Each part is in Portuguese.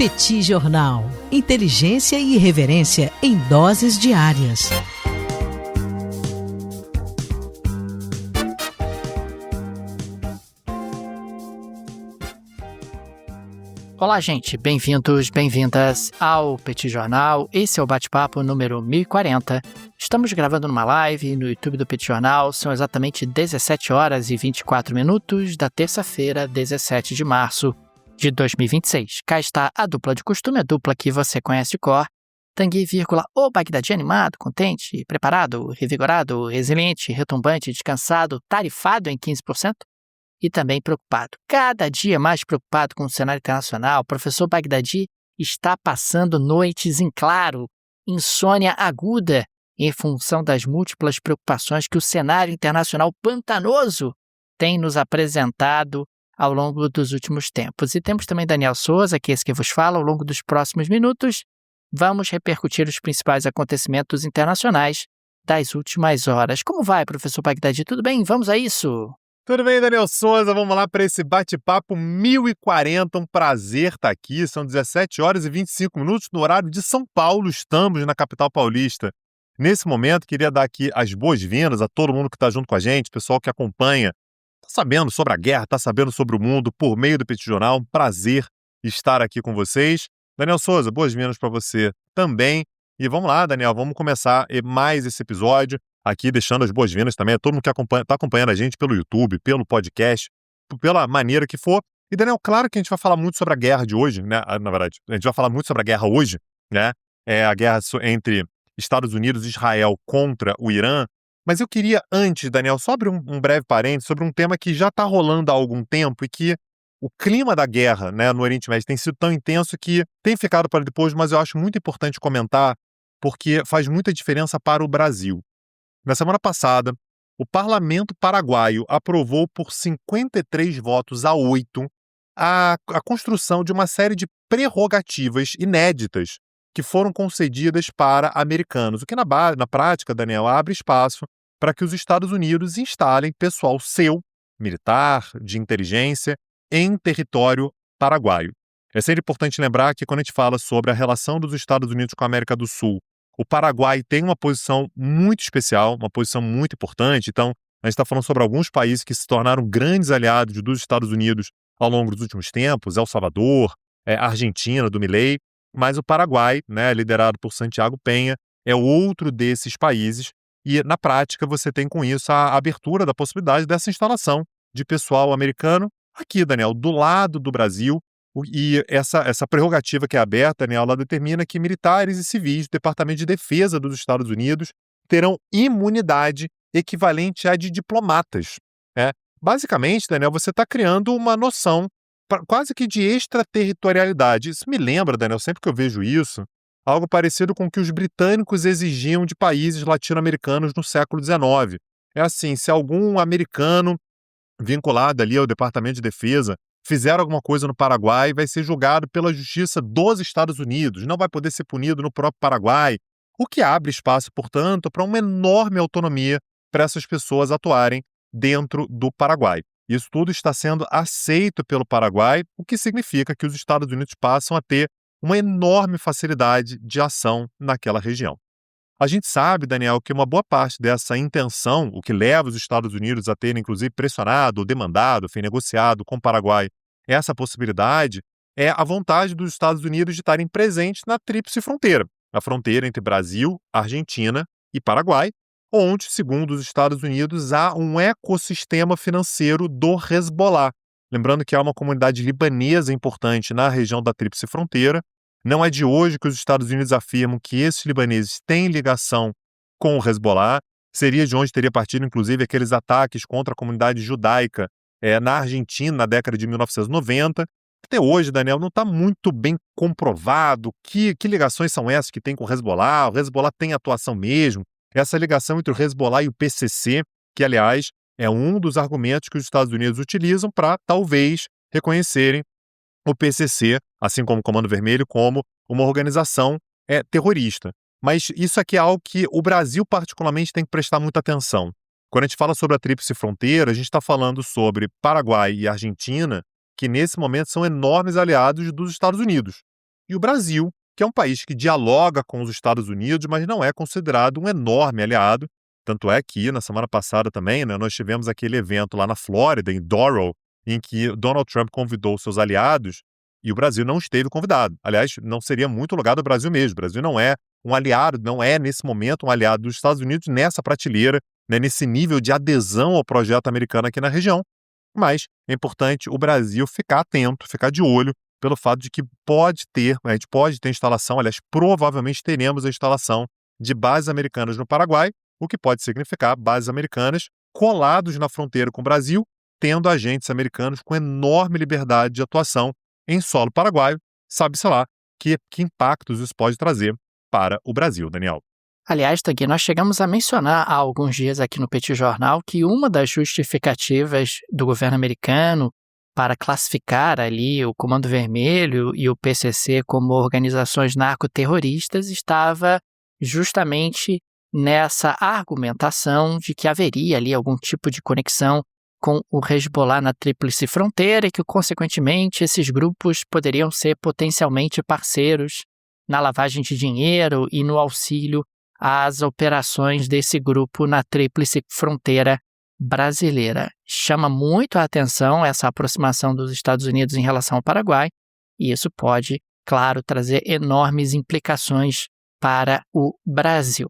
Petit Jornal. Inteligência e irreverência em doses diárias. Olá, gente. Bem-vindos, bem-vindas ao Petit Jornal. Esse é o bate-papo número 1040. Estamos gravando numa live no YouTube do Petit Jornal. São exatamente 17 horas e 24 minutos da terça-feira, 17 de março de 2026. Cá está a dupla de costume, a dupla que você conhece de cor. Tanguy, o Bagdadi animado, contente, preparado, revigorado, resiliente, retumbante, descansado, tarifado em 15%. E também preocupado, cada dia mais preocupado com o cenário internacional. O professor Bagdadi está passando noites em claro, insônia aguda, em função das múltiplas preocupações que o cenário internacional pantanoso tem nos apresentado ao longo dos últimos tempos. E temos também Daniel Souza, que é esse que vos fala. Ao longo dos próximos minutos, vamos repercutir os principais acontecimentos internacionais das últimas horas. Como vai, professor Bagdadi? Tudo bem? Vamos a isso? Tudo bem, Daniel Souza? Vamos lá para esse bate-papo 1040. Um prazer estar aqui. São 17 horas e 25 minutos no horário de São Paulo. Estamos na capital paulista. Nesse momento, queria dar aqui as boas-vindas a todo mundo que está junto com a gente, pessoal que acompanha, está sabendo sobre a guerra, está sabendo sobre o mundo por meio do Petit Jornal. Um prazer estar aqui com vocês. Daniel Souza, boas-vindas para você também. E vamos lá, Daniel, vamos começar mais esse episódio. Aqui deixando as boas-vindas também a todo mundo que está acompanhando a gente pelo YouTube, pelo podcast, pela maneira que for. E, Daniel, claro que a gente vai falar muito sobre a guerra de hoje, né? Na verdade, a gente vai falar muito sobre a guerra hoje, né? É a guerra entre Estados Unidos e Israel contra o Irã. Mas eu queria antes, Daniel, só abrir um breve parênteses sobre um tema que já está rolando há algum tempo e que o clima da guerra, né, no Oriente Médio tem sido tão intenso que tem ficado para depois, mas eu acho muito importante comentar porque faz muita diferença para o Brasil. Na semana passada, o Parlamento Paraguaio aprovou por 53 votos a 8 a construção de uma série de prerrogativas inéditas que foram concedidas para americanos, o que na prática, Daniel, abre espaço para que os Estados Unidos instalem pessoal seu, militar, de inteligência, em território paraguaio. É sempre importante lembrar que quando a gente fala sobre a relação dos Estados Unidos com a América do Sul, o Paraguai tem uma posição muito especial, uma posição muito importante. Então, a gente está falando sobre alguns países que se tornaram grandes aliados dos Estados Unidos ao longo dos últimos tempos, El Salvador, a Argentina, do Milei, mas o Paraguai, né, liderado por Santiago Peña, é outro desses países e, na prática, você tem com isso a abertura da possibilidade dessa instalação de pessoal americano aqui, Daniel, do lado do Brasil. E essa prerrogativa que é aberta, né, ela determina que militares e civis do Departamento de Defesa dos Estados Unidos terão imunidade equivalente à de diplomatas. Né? Basicamente, Daniel, você está criando uma noção quase que de extraterritorialidade. Isso me lembra, Daniel, sempre que eu vejo isso, algo parecido com o que os britânicos exigiam de países latino-americanos no século XIX. É assim, se algum americano vinculado ali ao Departamento de Defesa fizer alguma coisa no Paraguai, vai ser julgado pela justiça dos Estados Unidos, não vai poder ser punido no próprio Paraguai, o que abre espaço, portanto, para uma enorme autonomia para essas pessoas atuarem dentro do Paraguai. Isso tudo está sendo aceito pelo Paraguai, o que significa que os Estados Unidos passam a ter uma enorme facilidade de ação naquela região. A gente sabe, Daniel, que uma boa parte dessa intenção, o que leva os Estados Unidos a terem, inclusive, pressionado, demandado, negociado com o Paraguai, essa possibilidade é a vontade dos Estados Unidos de estarem presentes na tríplice fronteira, a fronteira entre Brasil, Argentina e Paraguai, onde, segundo os Estados Unidos, há um ecossistema financeiro do Hezbollah. Lembrando que há uma comunidade libanesa importante na região da tríplice fronteira. Não é de hoje que os Estados Unidos afirmam que esses libaneses têm ligação com o Hezbollah. Seria de onde teria partido, inclusive, aqueles ataques contra a comunidade judaica na Argentina, na década de 1990. Até hoje, Daniel, não está muito bem comprovado que ligações são essas que tem com o Hezbollah. O Hezbollah tem atuação mesmo. Essa ligação entre o Hezbollah e o PCC, que, aliás, é um dos argumentos que os Estados Unidos utilizam para, talvez, reconhecerem o PCC, assim como o Comando Vermelho, como uma organização terrorista. Mas isso aqui é algo que o Brasil, particularmente, tem que prestar muita atenção. Quando a gente fala sobre a tríplice fronteira, a gente está falando sobre Paraguai e Argentina, que nesse momento são enormes aliados dos Estados Unidos. e o Brasil, que é um país que dialoga com os Estados Unidos, mas não é considerado um enorme aliado. Tanto é que, na semana passada também, né, nós tivemos aquele evento lá na Flórida, em Doral, em que Donald Trump convidou seus aliados e o Brasil não esteve convidado. Aliás, não seria muito lugar do Brasil mesmo. O Brasil não é um aliado, não é, nesse momento, um aliado dos Estados Unidos nessa prateleira, né, nesse nível de adesão ao projeto americano aqui na região. Mas é importante o Brasil ficar atento, ficar de olho, pelo fato de que a gente pode ter instalação, aliás, provavelmente teremos a instalação de bases americanas no Paraguai, o que pode significar bases americanas colados na fronteira com o Brasil, tendo agentes americanos com enorme liberdade de atuação em solo paraguaio. Sabe-se lá que impactos isso pode trazer para o Brasil, Daniel. Aliás, Tagui, nós chegamos a mencionar há alguns dias aqui no Petit Jornal que uma das justificativas do governo americano para classificar ali o Comando Vermelho e o PCC como organizações narcoterroristas estava justamente nessa argumentação de que haveria ali algum tipo de conexão com o Hezbollah na Tríplice Fronteira e que, consequentemente, esses grupos poderiam ser potencialmente parceiros na lavagem de dinheiro e no auxílio às operações desse grupo na Tríplice Fronteira brasileira. Chama muito a atenção essa aproximação dos Estados Unidos em relação ao Paraguai, e isso pode, claro, trazer enormes implicações para o Brasil.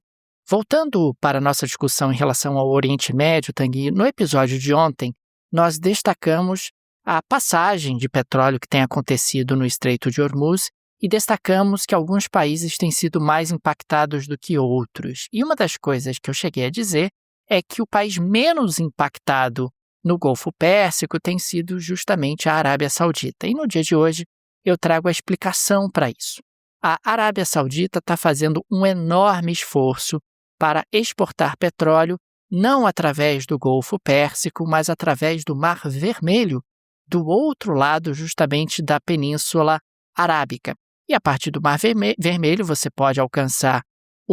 Voltando para a nossa discussão em relação ao Oriente Médio, Tanguy, no episódio de ontem, nós destacamos a passagem de petróleo que tem acontecido no Estreito de Hormuz e destacamos que alguns países têm sido mais impactados do que outros. E uma das coisas que eu cheguei a dizer é que o país menos impactado no Golfo Pérsico tem sido justamente a Arábia Saudita. E no dia de hoje eu trago a explicação para isso. A Arábia Saudita está fazendo um enorme esforço para exportar petróleo não através do Golfo Pérsico, mas através do Mar Vermelho, do outro lado justamente da Península Arábica. E a partir do Mar Vermelho você pode alcançar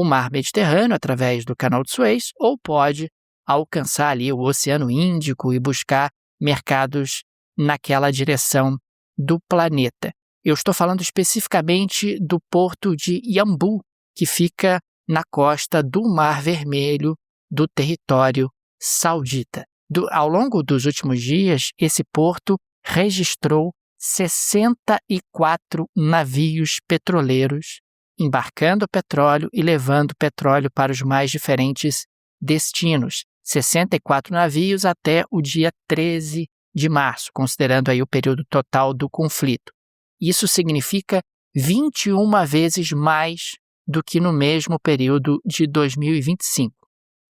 o Mar Mediterrâneo através do Canal de Suez ou pode alcançar ali o Oceano Índico e buscar mercados naquela direção do planeta. Eu estou falando especificamente do porto de Yanbu, que fica na costa do Mar Vermelho do território saudita. Ao longo dos últimos dias, esse porto registrou 64 navios petroleiros embarcando petróleo e levando petróleo para os mais diferentes destinos. 64 navios até o dia 13 de março, considerando aí o período total do conflito. Isso significa 21 vezes mais do que no mesmo período de 2025.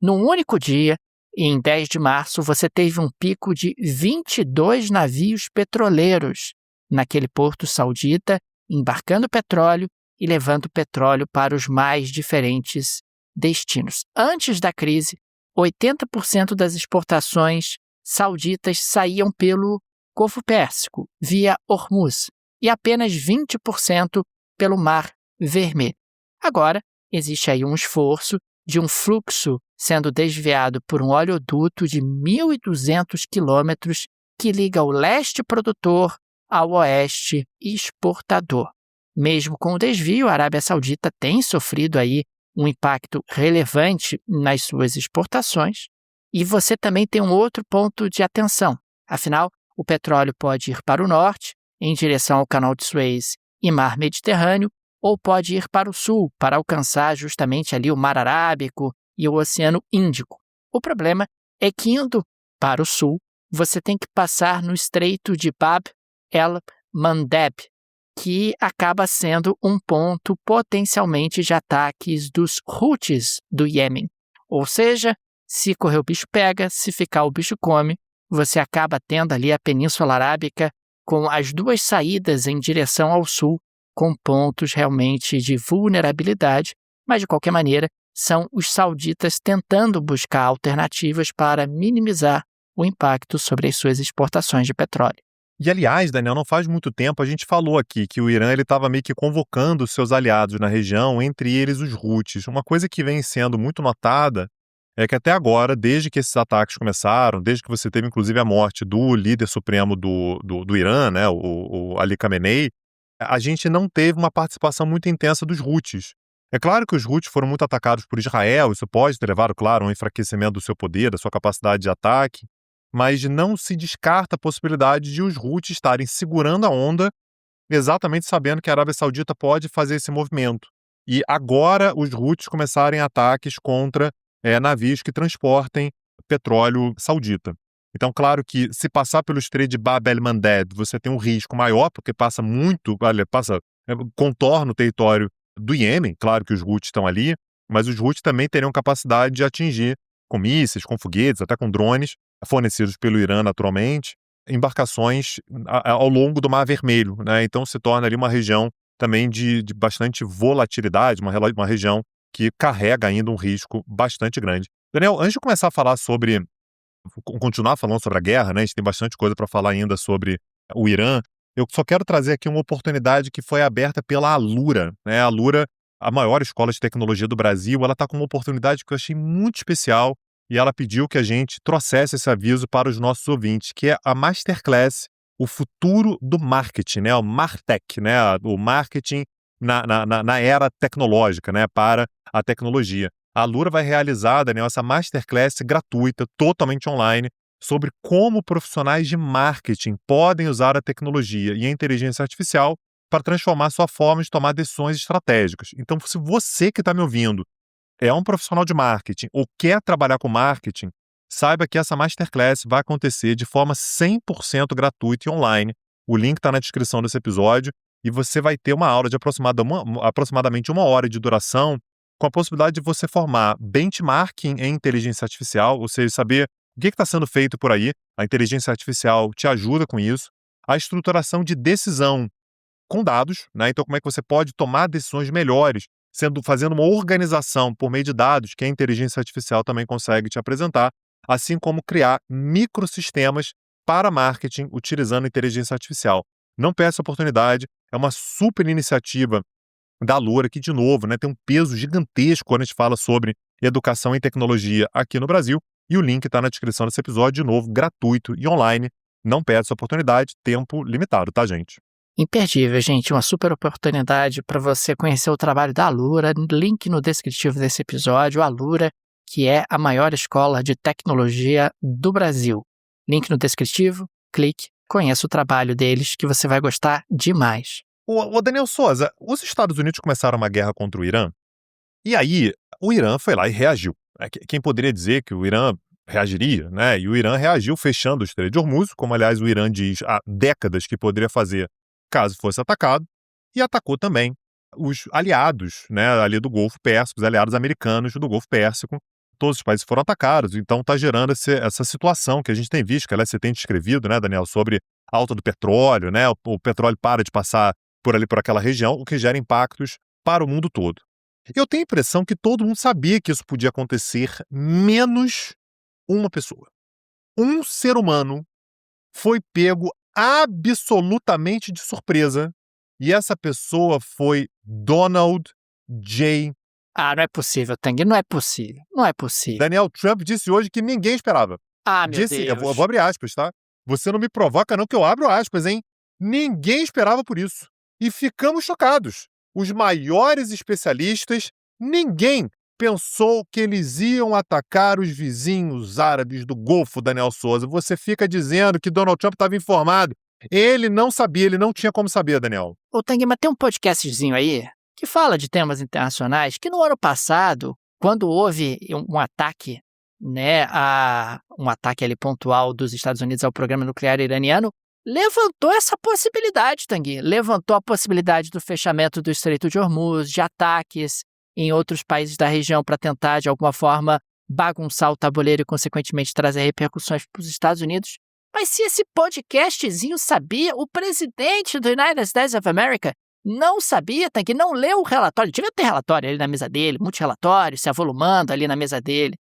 Num único dia, em 10 de março, você teve um pico de 22 navios petroleiros naquele porto saudita, embarcando petróleo e levando petróleo para os mais diferentes destinos. Antes da crise, 80% das exportações sauditas saíam pelo Golfo Pérsico, via Hormuz, e apenas 20% pelo Mar Vermelho. Agora, existe aí um esforço de um fluxo sendo desviado por um oleoduto de 1.200 quilômetros que liga o leste produtor ao oeste exportador. Mesmo com o desvio, a Arábia Saudita tem sofrido aí um impacto relevante nas suas exportações. E você também tem um outro ponto de atenção. Afinal, o petróleo pode ir para o norte, em direção ao Canal de Suez e Mar Mediterrâneo, ou pode ir para o sul, para alcançar justamente ali o Mar Arábico e o Oceano Índico. O problema é que indo para o sul, você tem que passar no Estreito de Bab el-Mandeb, que acaba sendo um ponto potencialmente de ataques dos Houthis do Iêmen. Ou seja, se correr o bicho pega, se ficar o bicho come, você acaba tendo ali a Península Arábica com as duas saídas em direção ao sul, com pontos realmente de vulnerabilidade, mas de qualquer maneira são os sauditas tentando buscar alternativas para minimizar o impacto sobre as suas exportações de petróleo. E, aliás, Daniel, não faz muito tempo a gente falou aqui que o Irã estava meio que convocando os seus aliados na região, entre eles os Houthis. Uma coisa que vem sendo muito notada é que até agora, desde que esses ataques começaram, desde que você teve inclusive a morte do líder supremo do Irã, né, o Ali Khamenei, a gente não teve uma participação muito intensa dos Houthis. É claro que os Houthis foram muito atacados por Israel, isso pode ter levado, claro, a um enfraquecimento do seu poder, da sua capacidade de ataque, mas não se descarta a possibilidade de os Houthis estarem segurando a onda, exatamente sabendo que a Arábia Saudita pode fazer esse movimento. E agora os Houthis começarem ataques contra navios que transportem petróleo saudita. Então, claro que se passar pelo Estreito de Bab el-Mandeb, você tem um risco maior, porque contorna o território do Iêmen, claro que os Houthis estão ali, mas os Houthis também teriam capacidade de atingir com mísseis, com foguetes, até com drones, fornecidos pelo Irã naturalmente, embarcações ao longo do Mar Vermelho, né? Então se torna ali uma região também de bastante volatilidade, uma região que carrega ainda um risco bastante grande. Daniel, antes de começar a falar continuar falando sobre a guerra, né? A gente tem bastante coisa para falar ainda sobre o Irã. Eu só quero trazer aqui uma oportunidade que foi aberta pela Alura, né? A Alura, a maior escola de tecnologia do Brasil, ela está com uma oportunidade que eu achei muito especial e ela pediu que a gente trouxesse esse aviso para os nossos ouvintes, que é a Masterclass, o futuro do marketing, né? O Martech, né? O marketing na era tecnológica, né? Para a tecnologia. A Alura vai realizar, Daniel, essa Masterclass gratuita, totalmente online, sobre como profissionais de marketing podem usar a tecnologia e a inteligência artificial para transformar sua forma de tomar decisões estratégicas. Então, se você que está me ouvindo é um profissional de marketing ou quer trabalhar com marketing, saiba que essa Masterclass vai acontecer de forma 100% gratuita e online. O link está na descrição desse episódio e você vai ter uma aula de aproximadamente 1 hora de duração, com a possibilidade de você formar benchmarking em inteligência artificial, ou seja, saber o que está sendo feito por aí. A inteligência artificial te ajuda com isso. A estruturação de decisão com dados, né? Então, como é que você pode tomar decisões melhores, fazendo uma organização por meio de dados que a inteligência artificial também consegue te apresentar, assim como criar microsistemas para marketing utilizando inteligência artificial. Não perca essa oportunidade, é uma super iniciativa da Alura, que, de novo, né, tem um peso gigantesco quando a gente fala sobre educação e tecnologia aqui no Brasil, e o link está na descrição desse episódio, de novo, gratuito e online. Não perde essa oportunidade, tempo limitado, tá, gente? Imperdível, gente, uma super oportunidade para você conhecer o trabalho da Alura, link no descritivo desse episódio, a Alura, que é a maior escola de tecnologia do Brasil. Link no descritivo, clique, conheça o trabalho deles, que você vai gostar demais. Ô Daniel Souza, os Estados Unidos começaram uma guerra contra o Irã, e aí o Irã foi lá e reagiu. Quem poderia dizer que o Irã reagiria, né? E o Irã reagiu fechando o Estreito de Hormuz, como aliás o Irã diz há décadas que poderia fazer caso fosse atacado, e atacou também os aliados, né, ali do Golfo Pérsico, os aliados americanos do Golfo Pérsico. Todos os países foram atacados, então está gerando essa situação que a gente tem visto, que aliás você tem descrevido, né, Daniel, sobre a alta do petróleo, né? O petróleo para de passar por aquela região, o que gera impactos para o mundo todo. Eu tenho a impressão que todo mundo sabia que isso podia acontecer, menos uma pessoa. Um ser humano foi pego absolutamente de surpresa, e essa pessoa foi Donald J. Ah, não é possível, Tang, não é possível, não é possível. Daniel Trump disse hoje que ninguém esperava. Ah, meu Deus. Eu vou abrir aspas, tá? Você não me provoca não que eu abro aspas, hein? Ninguém esperava por isso. E ficamos chocados. Os maiores especialistas, ninguém pensou que eles iam atacar os vizinhos árabes do Golfo, Daniel Souza. Você fica dizendo que Donald Trump estava informado. Ele não sabia, ele não tinha como saber, Daniel. Ô, Tang, mas tem um podcastzinho aí que fala de temas internacionais que no ano passado, quando houve um ataque, né, um ataque ali pontual dos Estados Unidos ao programa nuclear iraniano, levantou essa possibilidade, Tanguy. Levantou a possibilidade do fechamento do Estreito de Hormuz, de ataques em outros países da região para tentar, de alguma forma, bagunçar o tabuleiro e, consequentemente, trazer repercussões para os Estados Unidos. Mas se esse podcastzinho sabia, o presidente do United States of America não sabia, Tanguy, não leu o relatório. Devia ter relatório ali na mesa dele, muitos relatórios, se avolumando ali na mesa dele.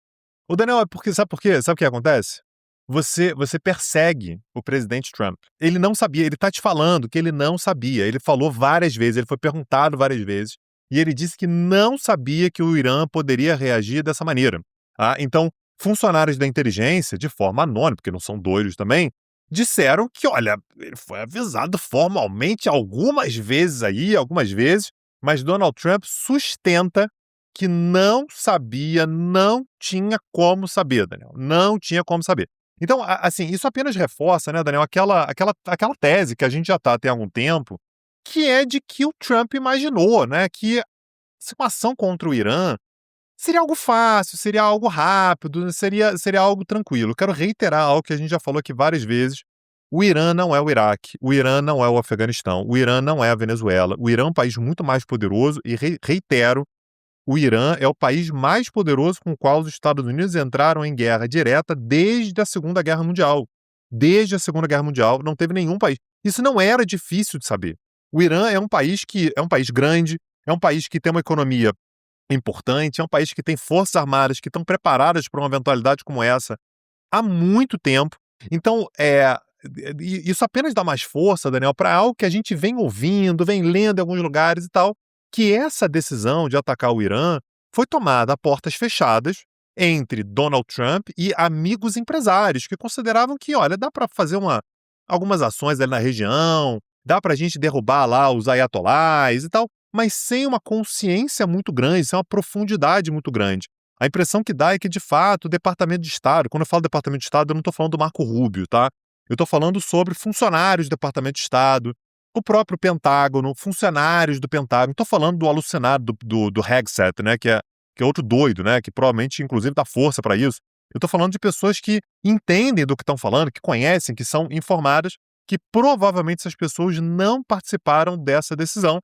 O Daniel, sabe por quê? Sabe o que acontece? Você persegue o presidente Trump. Ele não sabia, ele está te falando que ele não sabia. Ele falou várias vezes, ele foi perguntado várias vezes, e ele disse que não sabia que o Irã poderia reagir dessa maneira. Então, funcionários da inteligência, de forma anônima, porque não são doidos também, disseram que, olha, ele foi avisado formalmente algumas vezes, mas Donald Trump sustenta que não sabia, não tinha como saber, Daniel, não tinha como saber. Então, assim, isso apenas reforça, né, Daniel, aquela tese que a gente já está tem algum tempo, que é de que o Trump imaginou, né, que uma ação contra o Irã seria algo fácil, seria algo rápido, seria algo tranquilo. Quero reiterar algo que a gente já falou aqui várias vezes. O Irã não é o Iraque, o Irã não é o Afeganistão, o Irã não é a Venezuela. O Irã é um país muito mais poderoso e, reitero, o Irã é o país mais poderoso com o qual os Estados Unidos entraram em guerra direta desde a Segunda Guerra Mundial. Desde a Segunda Guerra Mundial, não teve nenhum país. Isso não era difícil de saber. O Irã é um país grande, é um país que tem uma economia importante, é um país que tem forças armadas que estão preparadas para uma eventualidade como essa há muito tempo. Então, isso apenas dá mais força, Daniel, para algo que a gente vem ouvindo, vem lendo em alguns lugares e tal, que essa decisão de atacar o Irã foi tomada a portas fechadas entre Donald Trump e amigos empresários que consideravam que, olha, dá para fazer algumas ações ali na região, dá para a gente derrubar lá os ayatolás e tal, mas sem uma consciência muito grande, sem uma profundidade muito grande. A impressão que dá é que, de fato, o Departamento de Estado, quando eu falo Departamento de Estado, eu não estou falando do Marco Rubio, tá? Eu estou falando sobre funcionários do Departamento de Estado, o próprio Pentágono, funcionários do Pentágono. Estou falando do alucinado do Hegseth, né? Que é outro doido, né? Que provavelmente, inclusive, dá força para isso. Eu estou falando de pessoas que entendem do que estão falando, que conhecem, que são informadas, que provavelmente essas pessoas não participaram dessa decisão,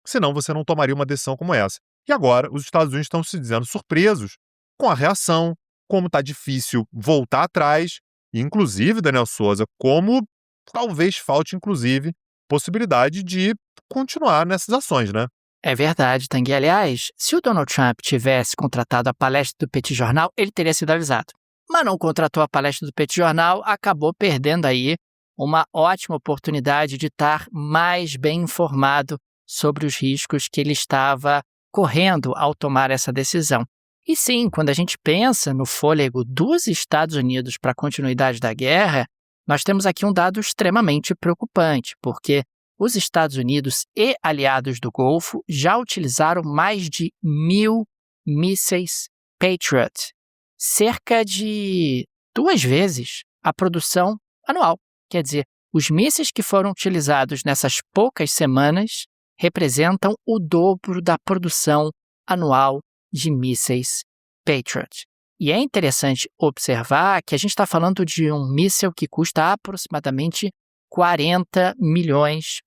senão você não tomaria uma decisão como essa. E agora, os Estados Unidos estão se dizendo surpresos com a reação, como está difícil voltar atrás, e inclusive, Daniel Souza, como talvez falte, inclusive, possibilidade de continuar nessas ações, né? É verdade, Tanguy. Aliás, se o Donald Trump tivesse contratado a palestra do Petit Jornal, ele teria sido avisado. Mas não contratou a palestra do Petit Jornal, acabou perdendo aí uma ótima oportunidade de estar mais bem informado sobre os riscos que ele estava correndo ao tomar essa decisão. E sim, quando a gente pensa no fôlego dos Estados Unidos para a continuidade da guerra, nós temos aqui um dado extremamente preocupante, porque os Estados Unidos e aliados do Golfo já utilizaram mais de 1.000 mísseis Patriot, cerca de 2 vezes a produção anual. Quer dizer, os mísseis que foram utilizados nessas poucas semanas representam o dobro da produção anual de mísseis Patriot. E é interessante observar que a gente está falando de um míssil que custa aproximadamente 4 milhões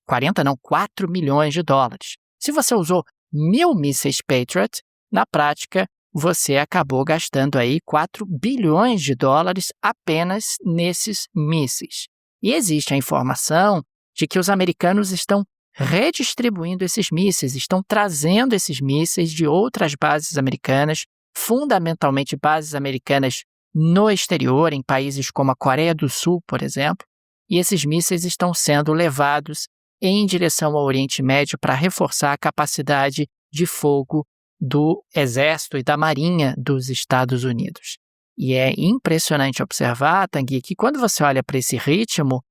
de dólares. Se você usou 1.000 mísseis Patriot, na prática, você acabou gastando aí 4 bilhões de dólares apenas nesses mísseis. E existe a informação de que os americanos estão redistribuindo esses mísseis, estão trazendo esses mísseis de outras bases americanas, fundamentalmente bases americanas no exterior, em países como a Coreia do Sul, por exemplo, e esses mísseis estão sendo levados em direção ao Oriente Médio para reforçar a capacidade de fogo do Exército e da Marinha dos Estados Unidos. E é impressionante observar, Tanguy, que quando você olha para esse ritmo,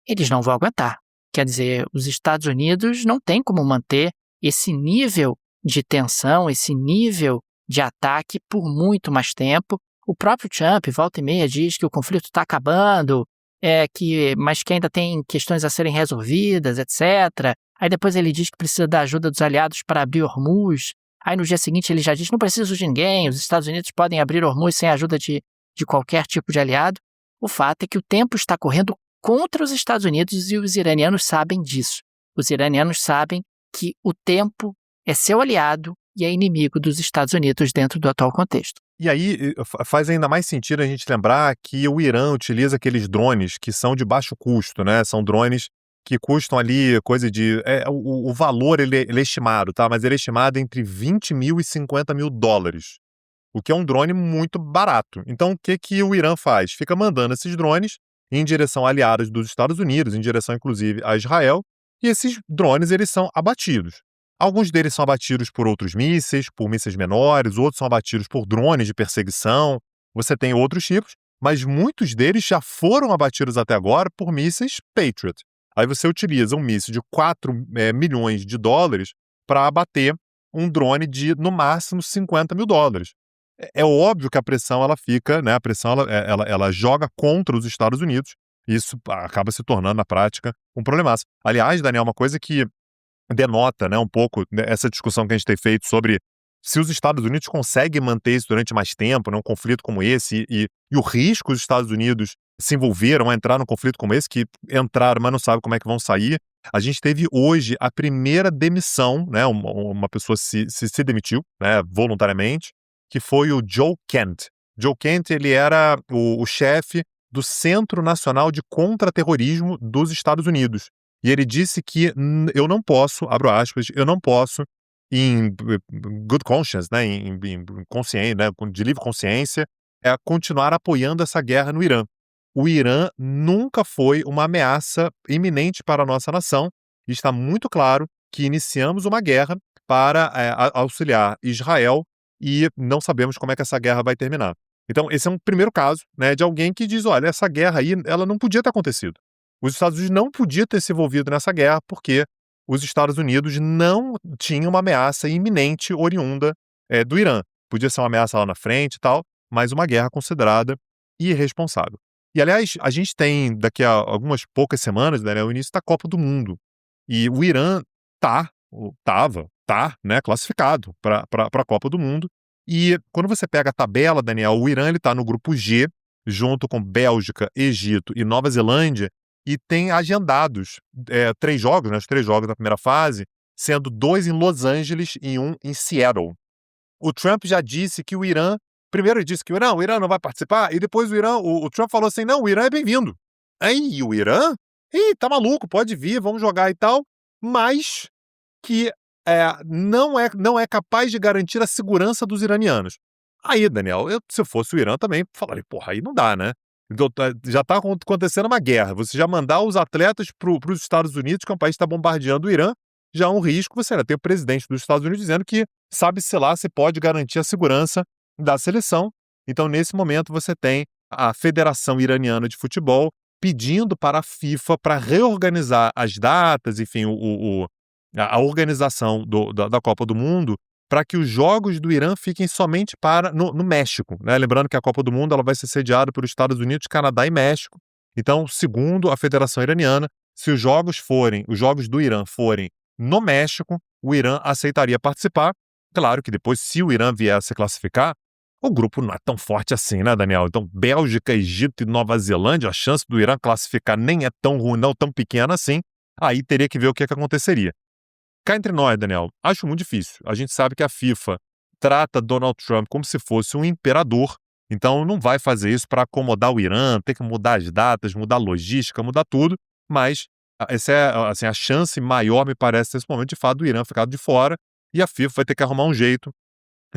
eles não vão aguentar. Quer dizer, os Estados Unidos não têm como manter esse nível de tensão, esse nível de ataque por muito mais tempo. O próprio Trump, volta e meia, diz que o conflito está acabando, mas que ainda tem questões a serem resolvidas, etc. Aí depois ele diz que precisa da ajuda dos aliados para abrir Hormuz. Aí no dia seguinte ele já diz que não precisa de ninguém, os Estados Unidos podem abrir Hormuz sem a ajuda de qualquer tipo de aliado. O fato é que o tempo está correndo contra os Estados Unidos e os iranianos sabem disso. Os iranianos sabem que o tempo é seu aliado e é inimigo dos Estados Unidos dentro do atual contexto. E aí faz ainda mais sentido a gente lembrar que o Irã utiliza aqueles drones que são de baixo custo, né? São drones que custam ali coisa de... o valor ele é estimado, tá? Mas ele é estimado entre 20 mil e 50 mil dólares, o que é um drone muito barato. Então o que o Irã faz? Fica mandando esses drones em direção a aliados dos Estados Unidos, em direção inclusive a Israel, e esses drones eles são abatidos. Alguns deles são abatidos por outros mísseis, por mísseis menores, outros são abatidos por drones de perseguição. Você tem outros tipos, mas muitos deles já foram abatidos até agora por mísseis Patriot. Aí você utiliza um míssil de 4 milhões de dólares para abater um drone de, no máximo, 50 mil dólares. É óbvio que a pressão ela fica, né? A pressão ela joga contra os Estados Unidos. Isso acaba se tornando, na prática, um problemaço. Aliás, Daniel, uma coisa que denota, né, um pouco essa discussão que a gente tem feito sobre se os Estados Unidos conseguem manter isso durante mais tempo, né, um conflito como esse, e o risco os Estados Unidos se envolveram a entrar num conflito como esse, que entraram, mas não sabem como é que vão sair. A gente teve hoje a primeira demissão, né, uma pessoa se demitiu, né, voluntariamente, que foi o Joe Kent. Joe Kent, ele era o chefe do Centro Nacional de Contra-Terrorismo dos Estados Unidos. E ele disse que eu não posso, abro aspas, eu não posso, em good conscience, né, em consciência, né, de livre consciência, continuar apoiando essa guerra no Irã. O Irã nunca foi uma ameaça iminente para a nossa nação, e está muito claro que iniciamos uma guerra para auxiliar Israel e não sabemos como é que essa guerra vai terminar. Então, esse é um primeiro caso, né, de alguém que diz, olha, essa guerra aí, ela não podia ter acontecido. Os Estados Unidos não podiam ter se envolvido nessa guerra porque os Estados Unidos não tinham uma ameaça iminente oriunda do Irã. Podia ser uma ameaça lá na frente e tal, mas uma guerra considerada irresponsável. E, aliás, a gente tem, daqui a algumas poucas semanas, né, o início da Copa do Mundo. E o Irã tá, né, classificado para a Copa do Mundo. E quando você pega a tabela, Daniel, o Irã está no grupo G, junto com Bélgica, Egito e Nova Zelândia, e tem agendados 3 jogos, né, os 3 jogos da primeira fase, sendo 2 em Los Angeles e 1 em Seattle. O Trump já disse que o Irã, primeiro ele disse que o Irã não vai participar, e depois o Trump falou assim, não, o Irã é bem-vindo. Aí o Irã? Ih, tá maluco, pode vir, vamos jogar e tal, mas que não é capaz de garantir a segurança dos iranianos. Aí, Daniel, se eu fosse o Irã também falaria, porra, aí não dá, né? Então, já está acontecendo uma guerra. Você já mandar os atletas para os Estados Unidos, que é um país que está bombardeando o Irã, já é um risco. Você ainda tem o presidente dos Estados Unidos dizendo que sabe-se lá se pode garantir a segurança da seleção. Então, nesse momento, você tem a Federação Iraniana de Futebol pedindo para a FIFA para reorganizar as datas, enfim, a organização da Copa do Mundo, para que os jogos do Irã fiquem somente no México, né? Lembrando que a Copa do Mundo ela vai ser sediada pelos Estados Unidos, Canadá e México. Então, segundo a Federação Iraniana, se os jogos do Irã forem no México, o Irã aceitaria participar. Claro que depois, se o Irã vier a se classificar, o grupo não é tão forte assim, né, Daniel? Então, Bélgica, Egito e Nova Zelândia, a chance do Irã classificar nem é tão ruim, não tão pequena assim. Aí teria que ver o que aconteceria. Cá entre nós, Daniel, acho muito difícil. A gente sabe que a FIFA trata Donald Trump como se fosse um imperador, então não vai fazer isso para acomodar o Irã, ter que mudar as datas, mudar a logística, mudar tudo, mas essa é assim, a chance maior, me parece, nesse momento, de fato, do Irã ficar de fora, e a FIFA vai ter que arrumar um jeito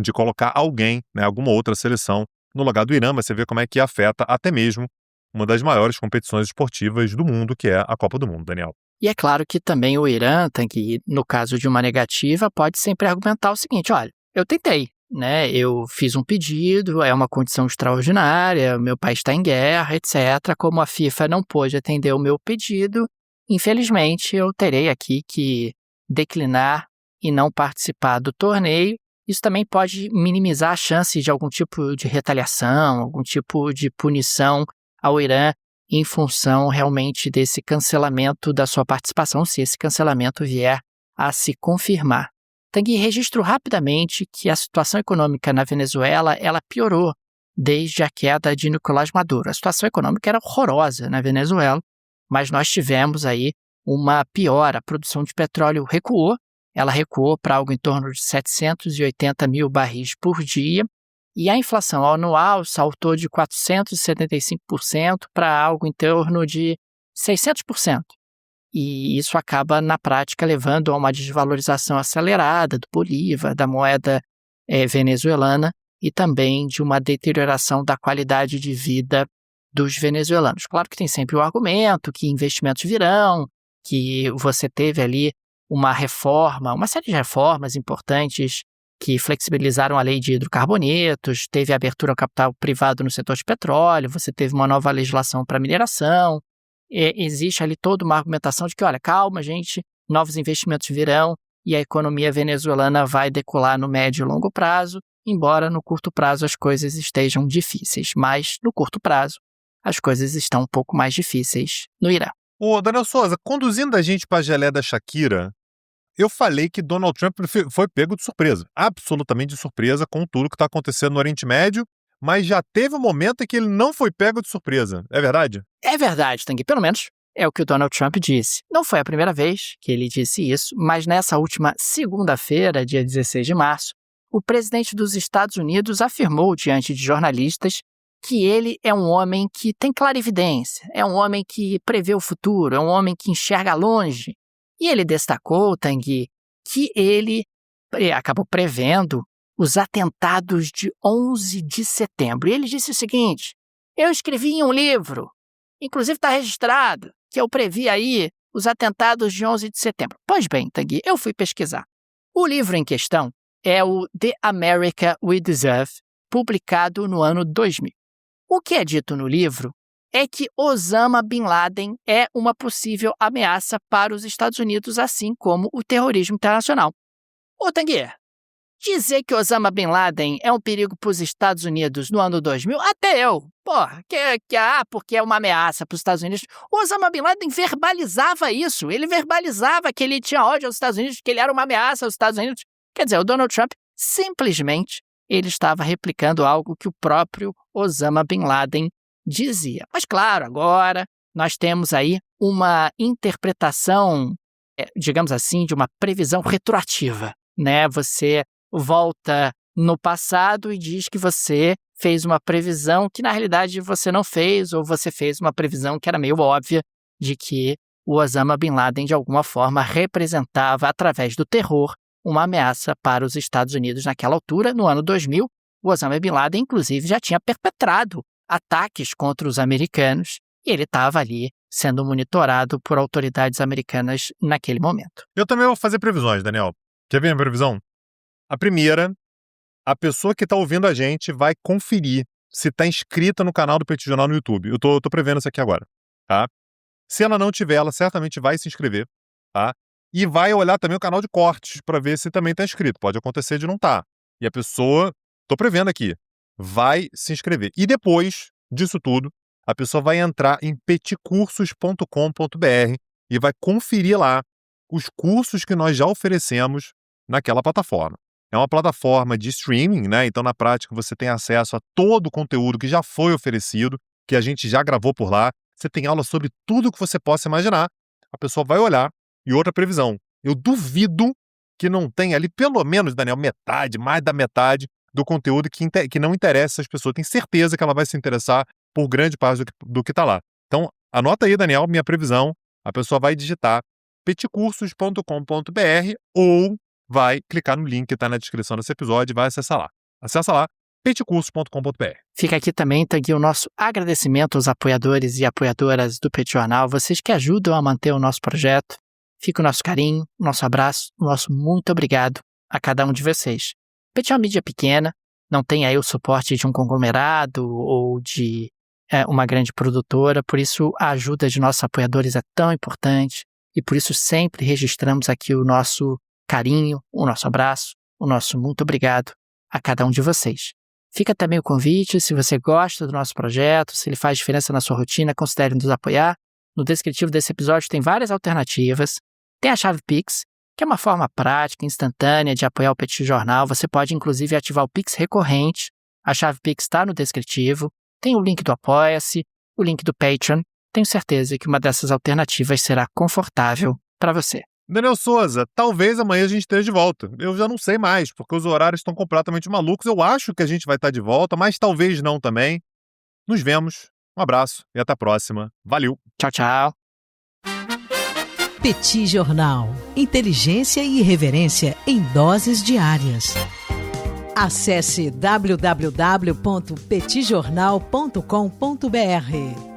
de colocar alguém, né, alguma outra seleção, no lugar do Irã, mas você vê como é que afeta até mesmo uma das maiores competições esportivas do mundo, que é a Copa do Mundo, Daniel. E é claro que também o Irã tem que, no caso de uma negativa, pode sempre argumentar o seguinte, olha, eu tentei, né? Eu fiz um pedido, é uma condição extraordinária, meu país está em guerra, etc. Como a FIFA não pôde atender o meu pedido, infelizmente eu terei aqui que declinar e não participar do torneio. Isso também pode minimizar a chance de algum tipo de retaliação, algum tipo de punição ao Irã, em função realmente desse cancelamento da sua participação, se esse cancelamento vier a se confirmar. Tanguy, registro rapidamente que a situação econômica na Venezuela ela piorou desde a queda de Nicolás Maduro. A situação econômica era horrorosa na Venezuela, mas nós tivemos aí uma piora. A produção de petróleo recuou, ela recuou para algo em torno de 780 mil barris por dia, e a inflação anual saltou de 475% para algo em torno de 600%. E isso acaba, na prática, levando a uma desvalorização acelerada do bolívar, da moeda venezuelana e também de uma deterioração da qualidade de vida dos venezuelanos. Claro que tem sempre o argumento que investimentos virão, que você teve ali uma reforma, uma série de reformas importantes que flexibilizaram a lei de hidrocarbonetos, teve abertura ao capital privado no setor de petróleo, você teve uma nova legislação para mineração, existe ali toda uma argumentação de que, olha, calma, gente, novos investimentos virão e a economia venezuelana vai decolar no médio e longo prazo, embora no curto prazo as coisas estejam difíceis, mas no curto prazo as coisas estão um pouco mais difíceis no Irã. Ô, Daniel Souza, conduzindo a gente para a gelé da Shakira, eu falei que Donald Trump foi pego de surpresa, absolutamente de surpresa com tudo que está acontecendo no Oriente Médio, mas já teve um momento em que ele não foi pego de surpresa, é verdade? É verdade, Tanguy, pelo menos é o que o Donald Trump disse. Não foi a primeira vez que ele disse isso, mas nessa última segunda-feira, dia 16 de março, o presidente dos Estados Unidos afirmou diante de jornalistas que ele é um homem que tem clarividência, é um homem que prevê o futuro, é um homem que enxerga longe. E ele destacou, Tanguy, que ele acabou prevendo os atentados de 11 de setembro. E ele disse o seguinte: eu escrevi em um livro, inclusive está registrado, que eu previ aí os atentados de 11 de setembro. Pois bem, Tanguy, eu fui pesquisar. O livro em questão é o The America We Deserve, publicado no ano 2000. O que é dito no livro é que Osama Bin Laden é uma possível ameaça para os Estados Unidos, assim como o terrorismo internacional. Ô, Tanguy, dizer que Osama Bin Laden é um perigo para os Estados Unidos no ano 2000, até eu. Porque é uma ameaça para os Estados Unidos. O Osama Bin Laden verbalizava isso. Ele verbalizava que ele tinha ódio aos Estados Unidos, que ele era uma ameaça aos Estados Unidos. Quer dizer, o Donald Trump simplesmente ele estava replicando algo que o próprio Osama Bin Laden dizia. Mas claro, agora nós temos aí uma interpretação, digamos assim, de uma previsão retroativa, né? Você volta no passado e diz que você fez uma previsão que na realidade você não fez, ou você fez uma previsão que era meio óbvia de que o Osama Bin Laden de alguma forma representava, através do terror, uma ameaça para os Estados Unidos naquela altura. No ano 2000, o Osama Bin Laden, inclusive, já tinha perpetrado ataques contra os americanos e ele estava ali sendo monitorado por autoridades americanas naquele momento. Eu também vou fazer previsões, Daniel. Quer ver a minha previsão? A primeira, a pessoa que está ouvindo a gente vai conferir se está inscrita no canal do Petit Jornal no YouTube. Eu tô prevendo isso aqui agora, tá? Se ela não tiver, ela certamente vai se inscrever, tá? E vai olhar também o canal de cortes para ver se também está inscrito. Pode acontecer de não estar. E a pessoa, tô prevendo aqui, vai se inscrever. E depois disso tudo, a pessoa vai entrar em petcursos.com.br e vai conferir lá os cursos que nós já oferecemos naquela plataforma. É uma plataforma de streaming, né? Então, na prática, você tem acesso a todo o conteúdo que já foi oferecido, que a gente já gravou por lá. Você tem aula sobre tudo que você possa imaginar. A pessoa vai olhar. E outra previsão, eu duvido que não tenha ali pelo menos, Daniel, metade, mais da metade do conteúdo que não interessa às pessoas. Tenho certeza que ela vai se interessar por grande parte do que está lá. Então, anota aí, Daniel, minha previsão. A pessoa vai digitar petcursos.com.br ou vai clicar no link que está na descrição desse episódio e vai acessar lá. Acessa lá, petcursos.com.br. Fica aqui também, Tanguy, o nosso agradecimento aos apoiadores e apoiadoras do Petit Jornal, vocês que ajudam a manter o nosso projeto. Fica o nosso carinho, o nosso abraço, o nosso muito obrigado a cada um de vocês. O Petit é uma mídia pequena, não tem aí o suporte de um conglomerado ou de uma grande produtora, por isso a ajuda de nossos apoiadores é tão importante e por isso sempre registramos aqui o nosso carinho, o nosso abraço, o nosso muito obrigado a cada um de vocês. Fica também o convite, se você gosta do nosso projeto, se ele faz diferença na sua rotina, considere nos apoiar. No descritivo desse episódio tem várias alternativas. Tem a chave Pix, que é uma forma prática, instantânea de apoiar o Petit Jornal. Você pode, inclusive, ativar o Pix recorrente. A chave Pix está no descritivo. Tem o link do Apoia-se, o link do Patreon. Tenho certeza que uma dessas alternativas será confortável para você. Daniel Souza, talvez amanhã a gente esteja de volta. Eu já não sei mais, porque os horários estão completamente malucos. Eu acho que a gente vai estar de volta, mas talvez não também. Nos vemos. Um abraço e até a próxima. Valeu. Tchau, tchau. Petit Jornal. Inteligência e irreverência em doses diárias. Acesse www.petitjornal.com.br.